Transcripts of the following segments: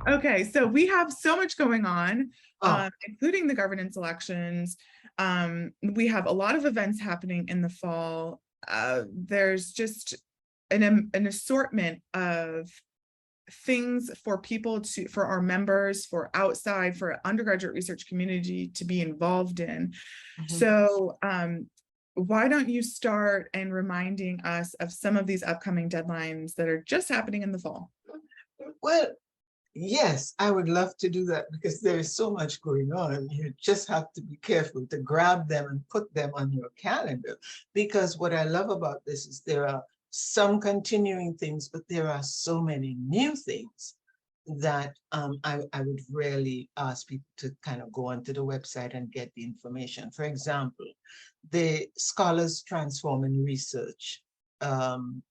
Okay, so we have so much going on, Oh, including the governance elections. We have a lot of events happening in the fall. There's just an assortment of things for people to, for our members, for outside, for undergraduate research community to be involved in. mhm. So why don't you start and reminding us of some of these upcoming deadlines that are just happening in the fall? Well, yes, I would love to do that because there is so much going on. You just have to be careful to grab them and put them on your calendar. Because what I love about this is there are some continuing things, but there are so many new things that I would really ask people to kind of go onto the website and get the information. For example, the Scholars Transforming Research, um,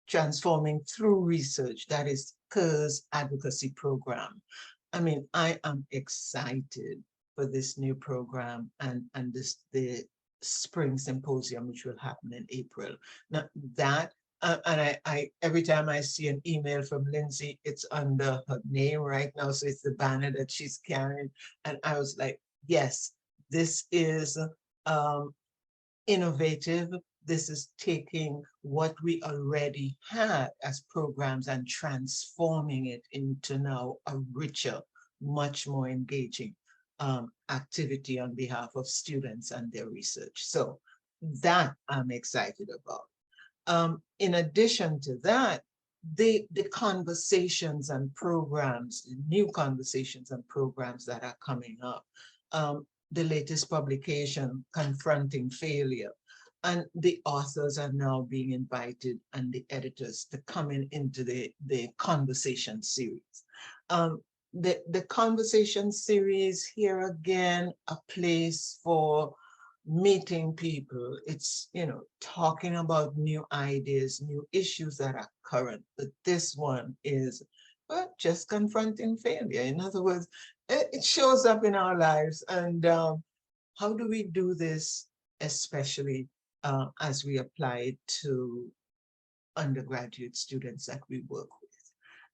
Transforming Through Research, that is Kerr's advocacy program. I mean, I am excited for this new program and the spring symposium, which will happen in April. Now that and I every time I see an email from Lindsay, it's under her name right now. So it's the banner that she's carrying. And I was like, yes, this is um, innovative. This is taking what we already had as programs and transforming it into now a richer, much more engaging activity on behalf of students and their research. So that I'm excited about. In addition to that, the conversations and programs, new conversations and programs that are coming up. The latest publication, Confronting Failure, and the authors are now being invited and the editors to come into the conversation series. The conversation series, here again, a place for meeting people. It's, you know, talking about new ideas, new issues that are current. But this one is, well, just confronting failure. In other words, it shows up in our lives. And how do we do this, especially as we apply it to undergraduate students that we work with?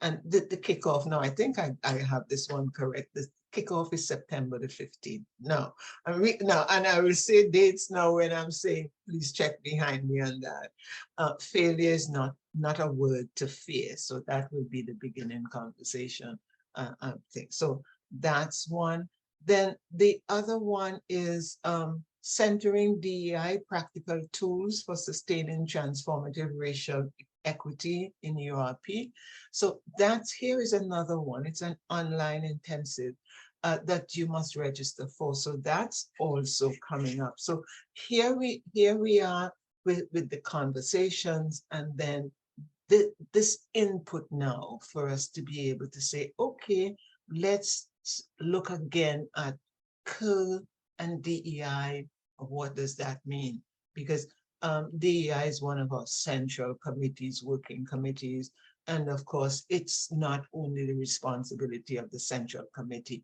And the kickoff, no, I think I have this one correct. The kickoff is September the 15th. No, no, and I will say dates now when I'm saying, please check behind me on that. Failure is not a word to fear. So that will be the beginning conversation, I think. So that's one. Then the other one is centering DEI practical tools for sustaining transformative racial equity in URP. So that's, here is another one. It's an online intensive that you must register for. So that's also coming up. So here we are with the conversations, and then this input now for us to be able to say, okay, let's look again at Kerr and DEI. What does that mean? Because DEI is one of our central committees, working committees. And of course, it's not only the responsibility of the central committee,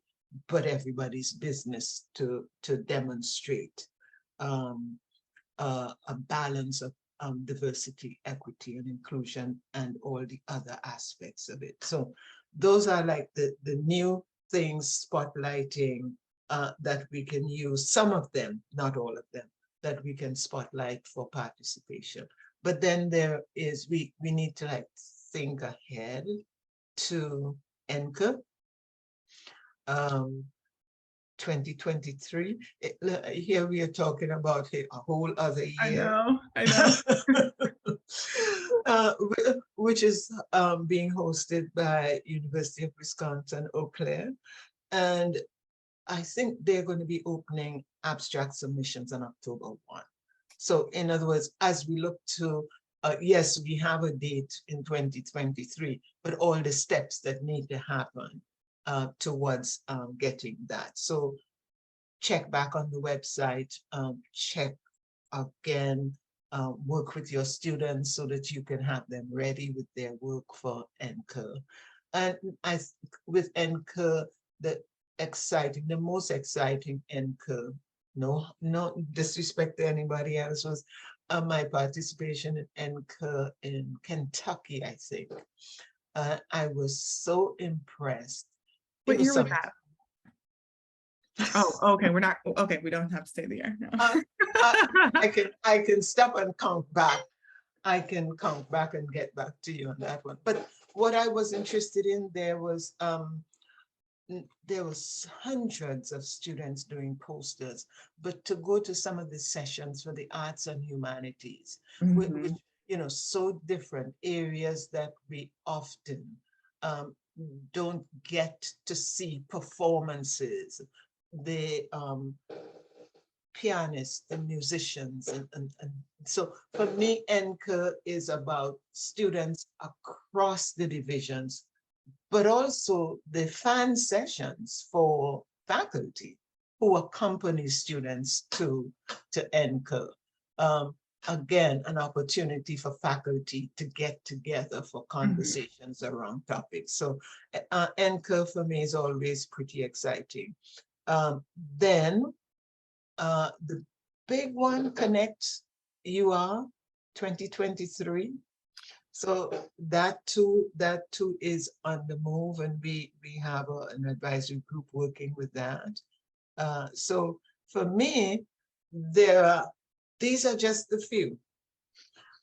but everybody's business to demonstrate a balance of diversity, equity, and inclusion, and all the other aspects of it. So those are like the new things spotlighting that we can use, some of them, not all of them, that we can spotlight for participation. But then there is, we need to like think ahead to NCA 2023. Here we are talking about a whole other I year. know, I know. uh, which is being hosted by University of Wisconsin, Eau Claire. And I think they're going to be opening abstract submissions on October 1. So in other words, as we look to, yes, we have a date in 2023, but all the steps that need to happen towards getting that. So check back on the website, check again, work with your students so that you can have them ready with their work for NCUR. And with NCUR, the most exciting NCUR, no disrespect to anybody else, was my participation in NCUR in Kentucky, I think. I was so impressed. It What was year was some. that? Oh, okay. We're not, okay. We don't have to say the year. No. uh, I, I can stop and count back. I can count back and get back to you on that one. But what I was interested in there was hundreds of students doing posters, but to go to some of the sessions for the arts and humanities, which Mhm. so different areas that we often um, don't get to see performances. The pianists and musicians and so for me, NCA is about students across the divisions, but also the fan sessions for faculty who accompany students to NCA. Again, an opportunity for faculty to get together for Mhm. conversations around topics. So NCA for me is always pretty exciting. Then the big one, Connect UR 2023. So that too is on the move, and we have an advisory group working with that. So for me, these are just the few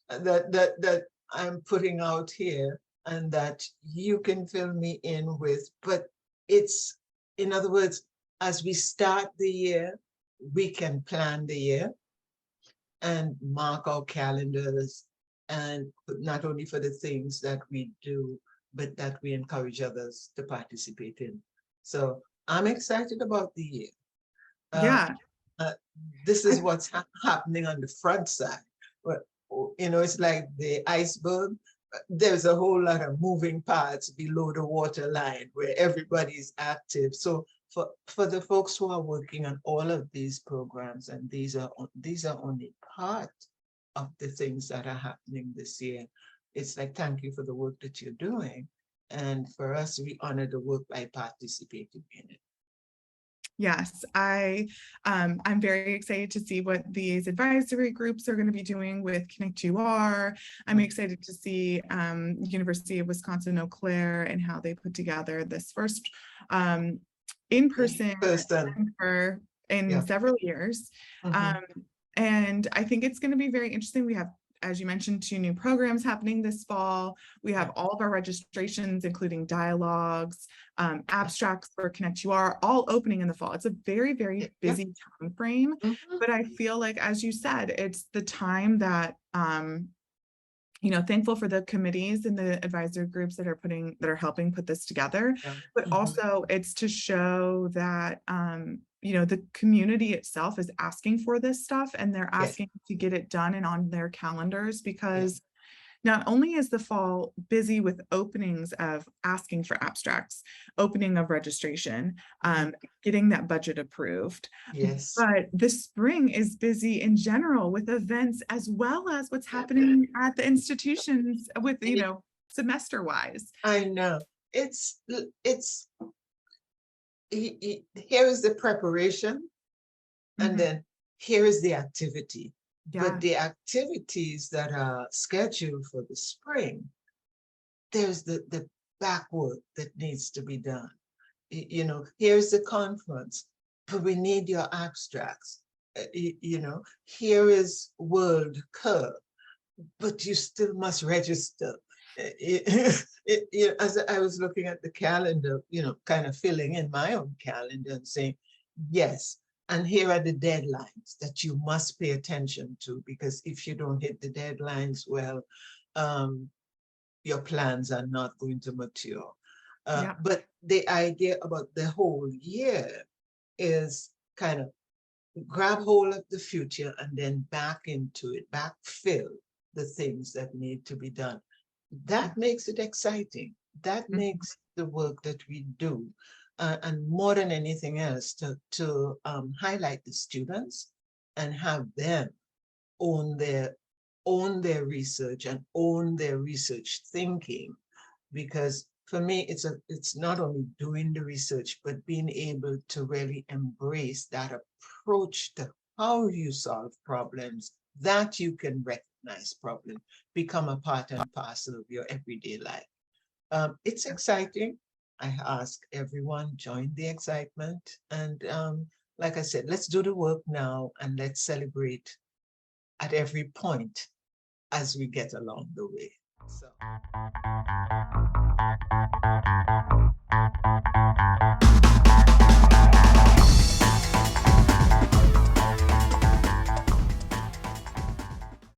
that I'm putting out here, and that you can fill me in with. But it's, in other words, as we start the year, we can plan the year and mark our calendars, and not only for the things that we do, but that we encourage others to participate in. So I'm excited about the year. Uh, Yeah. uh, this I, is what's happening on the front side. But it's like the iceberg. There's a whole lot of moving parts below the waterline where everybody's active. So for the folks who are working on all of these programs, and these are only part of the things that are happening this year. It's like, thank you for the work that you're doing. And for us, we honor the work by participating in it. yes, I'm very excited to see what these advisory groups are going to be doing with Connect UR. I'm excited to see University of Wisconsin Eau Claire and how they put together this first in-person Person, in yeah. several years. Mhm. Um, and I think it's going to be very interesting. We have, as you mentioned, 2 new programs happening this fall. We have Yeah. all of our registrations, including dialogues, abstracts for Connect UR, all opening in the fall. It's a very, very Yeah. busy time frame, Mhm. but I feel like, as you said, it's the time that thankful for the committees and the advisory groups that are helping put this together, Yeah. but Mhm. also it's to show that the community itself is asking for this stuff, and they're Yes. asking to get it done and on their calendars, Yeah. because not only is the fall busy with openings of asking for abstracts, opening of registration, Mhm. getting that budget approved, Yes. but the spring is busy in general with events, as well as what's happening at the institutions with, semester wise. I know. It's here is the preparation, and Mhm. then here is the activity. But Yeah. the activities that are scheduled for the spring, there's the back work that needs to be done. Here's the conference, but we need your abstracts. Here is World Cup, but you still must register. As I was looking at the calendar, kind of filling in my own calendar and saying, yes, and here are the deadlines that you must pay attention to, because if you don't hit the deadlines, well, um, your plans are not going to mature. Yeah. But the idea about the whole year is kind of grab hold of the future and then back into it, backfill the things that need to be done. Yeah. That makes it exciting. That Mhm. makes the work that we do, and more than anything else, to highlight the students and have them own their own their research and own their research thinking. Because for me, it's not only doing the research, but being able to really embrace that approach to how you solve problems, that you can recognize problems, become a part and parcel of your everyday life. It's exciting. I ask everyone, join the excitement. And like I said, let's do the work now and let's celebrate at every point as we get along the way. So.